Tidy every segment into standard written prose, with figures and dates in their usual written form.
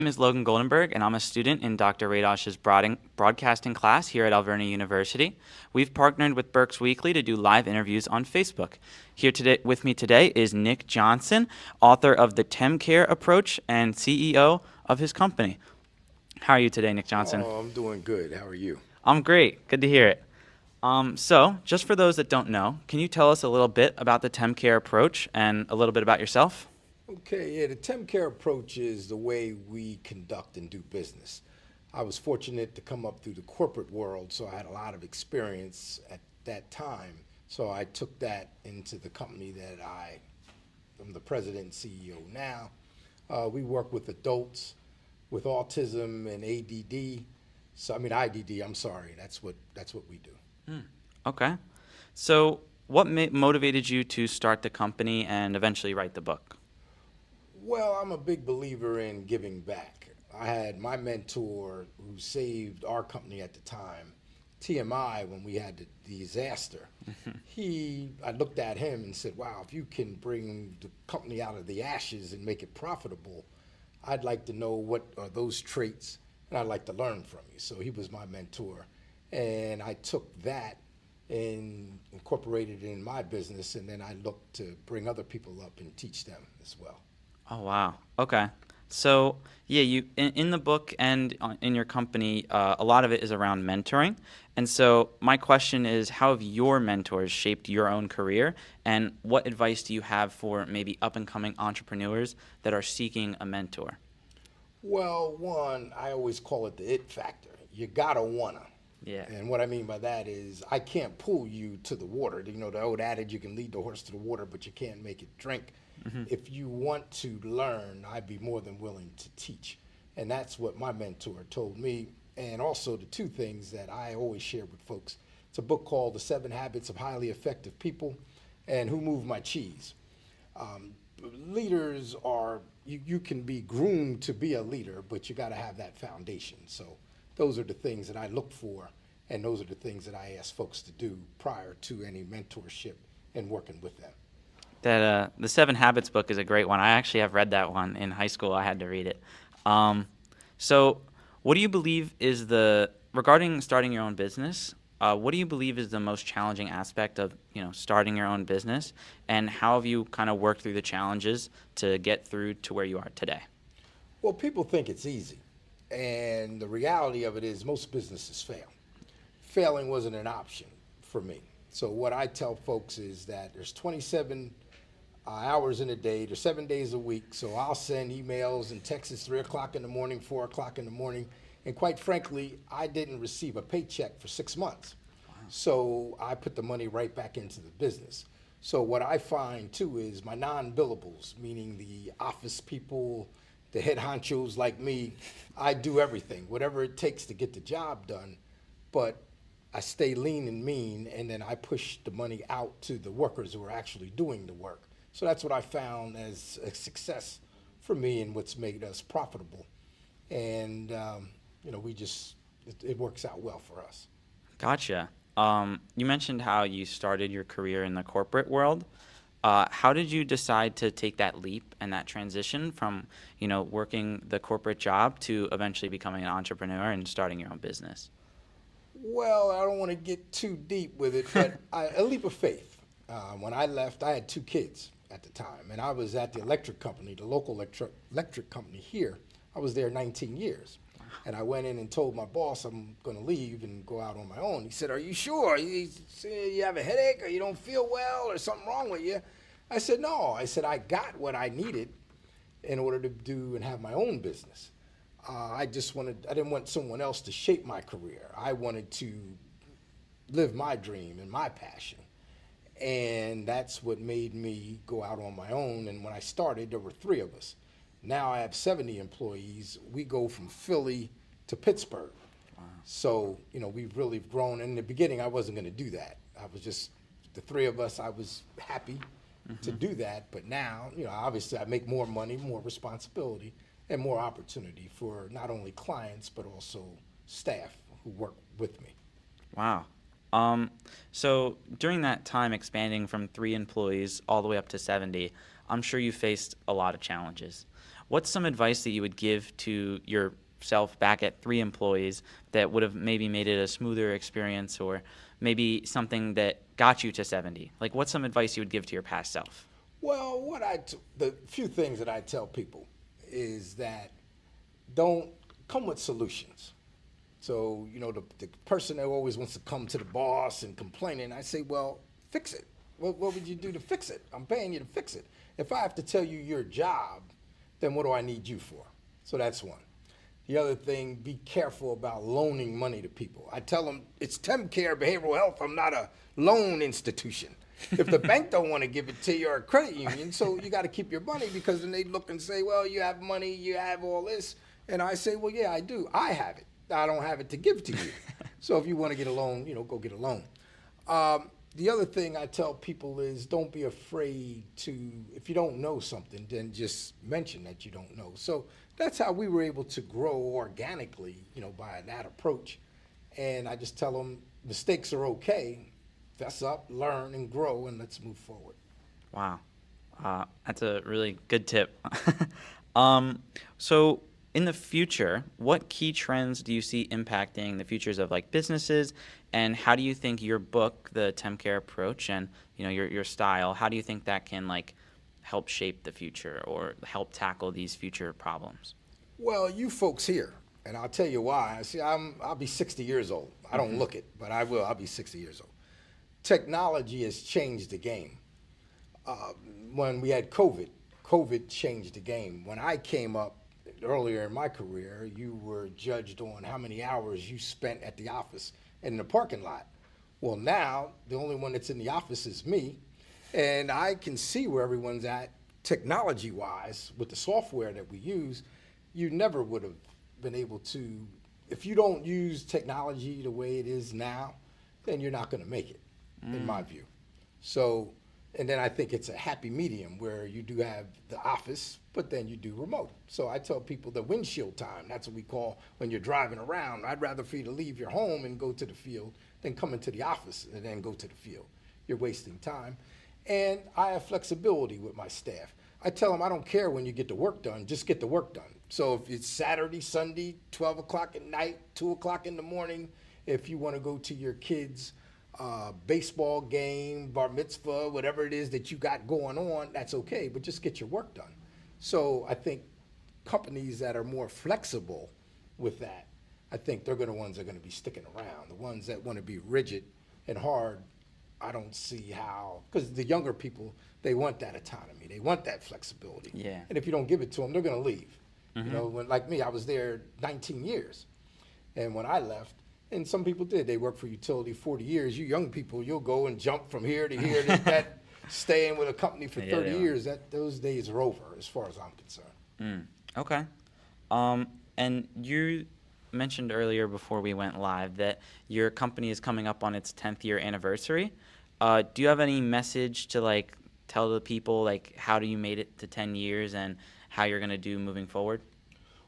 My name is Logan Goldenberg, and I'm a student in Dr. Radosh's broadcasting class here at Alvernia University. We've partnered with Berks Weekly to do live interviews on Facebook. Here today with me today is Nick Johnson, author of the TemCare Approach and CEO of his company. How are you today, Nick Johnson? Oh, I'm doing good. How are you? I'm great. Good to hear it. So, just for those that don't know, can you tell us a little bit about the TemCare Approach and a little bit about yourself? Okay, yeah, the TemCare approach is the way we conduct and do business. I was fortunate to come up through the corporate world, so I had a lot of experience at that time. So I took that into the company that I'm the president and CEO now. We work with adults with autism and ADD. So I mean IDD. I'm sorry. That's what we do. Okay. So, what motivated you to start the company and eventually write the book? Well, I'm a big believer in giving back. I had my mentor who saved our company at the time, TMI, when we had the disaster. I looked at him and said, wow, if you can bring the company out of the ashes and make it profitable, I'd like to know what are those traits, and I'd like to learn from you. So he was my mentor. And I took that and incorporated it in my business, and then I looked to bring other people up and teach them as well. Oh, wow. Okay. So, yeah, you in the book and in your company, a lot of it is around mentoring. And so, my question is, how have your mentors shaped your own career, and what advice do you have for maybe up and coming entrepreneurs that are seeking a mentor? Well, one, I always call it the it factor. You gotta wanna. Yeah. And what I mean by that is I can't pull you to the water. You know, the old adage, you can lead the horse to the water, but you can't make it drink. If you want to learn, I'd be more than willing to teach. And that's what my mentor told me. And also the two things that I always share with folks. It's a book called The 7 Habits of Highly Effective People and Who Moved My Cheese. Um, Leaders are, you can be groomed to be a leader, but you got to have that foundation. So those are the things that I look for, and those are the things that I ask folks to do prior to any mentorship and working with them. That the Seven Habits book is a great one. I actually have read that one in high school. I had to read it. Um, so, what do you believe is regarding starting your own business? What do you believe is the most challenging aspect of starting your own business, and how have you kind of worked through the challenges to get through to where you are today? Well, people think it's easy, and the reality of it is most businesses fail. Failing wasn't an option for me. So what I tell folks is that there's 27 hours in a day. There's 7 days a week. So I'll send emails and texts 3 o'clock in the morning, 4 o'clock in the morning. And quite frankly, I didn't receive a paycheck for 6 months. So I put the money right back into the business. So what I find too is my non-billables, meaning the office people, the head honchos like me, I do everything, whatever it takes to get the job done. But I stay lean and mean, and then I push the money out to the workers who are actually doing the work. So that's what I found as a success for me and what's made us profitable. And, it works out well for us. Gotcha. You mentioned how you started your career in the corporate world. How did you decide to take that leap and that transition from, working the corporate job to eventually becoming an entrepreneur and starting your own business? Well, I don't want to get too deep with it, but a leap of faith. When I left, I had 2 kids at the time, and I was at the electric company, the local electric company here. I was there 19 years. And I went in and told my boss I'm going to leave and go out on my own. He said, are you sure? You have a headache or you don't feel well or something wrong with you? I said, no. I said, I got what I needed in order to do and have my own business. I didn't want someone else to shape my career. I wanted to live my dream and my passion. And that's what made me go out on my own. And when I started, there were 3 of us. Now I have 70 employees. We go from Philly to Pittsburgh. Wow. So, we've really grown. In the beginning, I wasn't going to do that. I was just, the 3 of us, I was happy to do that. But now, obviously I make more money, more responsibility, and more opportunity for not only clients, but also staff who work with me. Wow. So during that time expanding from 3 employees all the way up to 70, I'm sure you faced a lot of challenges. what's some advice that you would give to yourself back at 3 employees that would have maybe made it a smoother experience, or maybe something that got you to 70? Like, what's some advice you would give to your past self? Well, the few things that I tell people is that don't come with solutions. So, the person that always wants to come to the boss and complaining, I say, well, fix it. What would you do to fix it? I'm paying you to fix it. If I have to tell you your job, then what do I need you for? So that's one. The other thing, be careful about loaning money to people. I tell them it's TemCare Behavioral Health. I'm not a loan institution. If the bank don't want to give it to you or a credit union, so you got to keep your money, because then they look and say, well, you have money, you have all this. And I say, well, yeah, I do. I have it. I don't have it to give to you. So if you want to get a loan, go get a loan. The other thing I tell people is don't be afraid to, if you don't know something, then just mention that you don't know. So that's how we were able to grow organically, by that approach. And I just tell them mistakes are okay. Fess up, learn, and grow, and let's move forward. Wow. That's a really good tip. So in the future, what key trends do you see impacting the futures of like businesses, and how do you think your book, the TemCare approach, and your style, how do you think that can like help shape the future or help tackle these future problems? Well, you folks here, and I'll tell you why. See, I'll be 60 years old. I don't look it, but I will. I'll be 60 years old. Technology has changed the game. When we had COVID changed the game. When I came up earlier in my career, you were judged on how many hours you spent at the office and in the parking lot. Well, now the only one that's in the office is me, and I can see where everyone's at technology-wise with the software that we use. You never would have been able to, if you don't use technology the way it is now, then you're not going to make it, in my view. So, and then I think it's a happy medium where you do have the office, but then you do remote. So I tell people the windshield time, that's what we call when you're driving around. I'd rather for you to leave your home and go to the field than come into the office and then go to the field. You're wasting time. And I have flexibility with my staff. I tell them I don't care when you get the work done, just get the work done. So if it's Saturday, Sunday, 12 o'clock at night, 2 o'clock in the morning, if you want to go to your kids' baseball game, bar mitzvah, whatever it is that you got going on, that's okay, but just get your work done. So I think companies that are more flexible with that, I think they're the ones that are going to be sticking around. The ones that want to be rigid and hard, I don't see how, because the younger people, they want that autonomy. They want that flexibility. Yeah. And if you don't give it to them, they're going to leave. When, like me, I was there 19 years. And when I left, and some people did, they worked for utility 40 years. You young people, you'll go and jump from here to here to that, staying with a company for 30 years. Those days are over as far as I'm concerned. Okay. And you mentioned earlier before we went live that your company is coming up on its 10th year anniversary. Do you have any message to like tell the people, like how do you made it to 10 years and how you're going to do moving forward?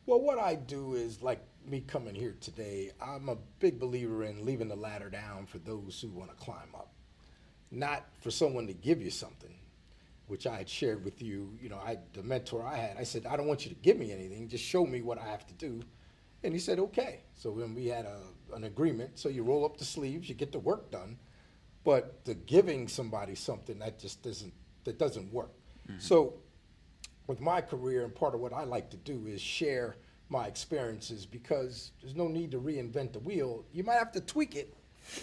Well, what I do is, like me coming here today, I'm a big believer in leaving the ladder down for those who want to climb up, not for someone to give you something, which I had shared with you. The mentor I had, I said, I don't want you to give me anything, just show me what I have to do. And he said, okay. So when we had an agreement, so you roll up the sleeves, you get the work done, but the giving somebody something, that just doesn't work. So with my career, and part of what I like to do is share my experiences, because there's no need to reinvent the wheel. You might have to tweak it,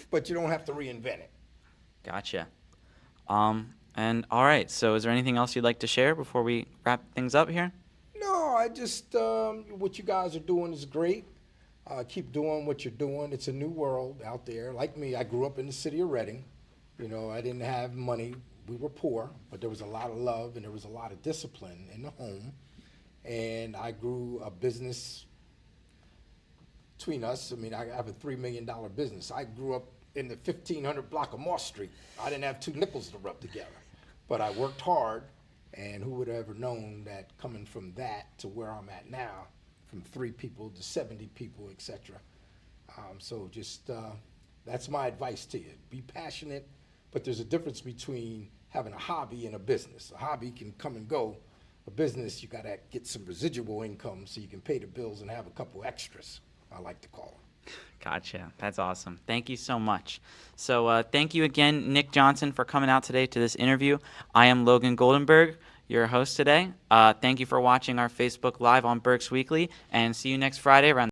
but you don't have to reinvent it. Gotcha. And all right, so is there anything else you'd like to share before we wrap things up here? No, I just, what you guys are doing is great. Keep doing what you're doing. It's a new world out there. Like me, I grew up in the city of Reading. I didn't have money. We were poor, but there was a lot of love and there was a lot of discipline in the home. And I grew a business between us. I mean, I have a $3 million business. I grew up in the 1500 block of Moss Street. I didn't have 2 nickels to rub together, but I worked hard. And who would have ever known that coming from that to where I'm at now, from 3 people to 70 people, etc. So just that's my advice to you. Be passionate, but there's a difference between having a hobby and a business. A hobby can come and go. A a business, you got to get some residual income so you can pay the bills and have a couple extras, I like to call them. Gotcha. That's awesome. Thank you so much. So thank you again, Nick Johnson, for coming out today to this interview. I am Logan Goldenberg, your host today. Thank you for watching our Facebook Live on Berks Weekly, and see you next Friday around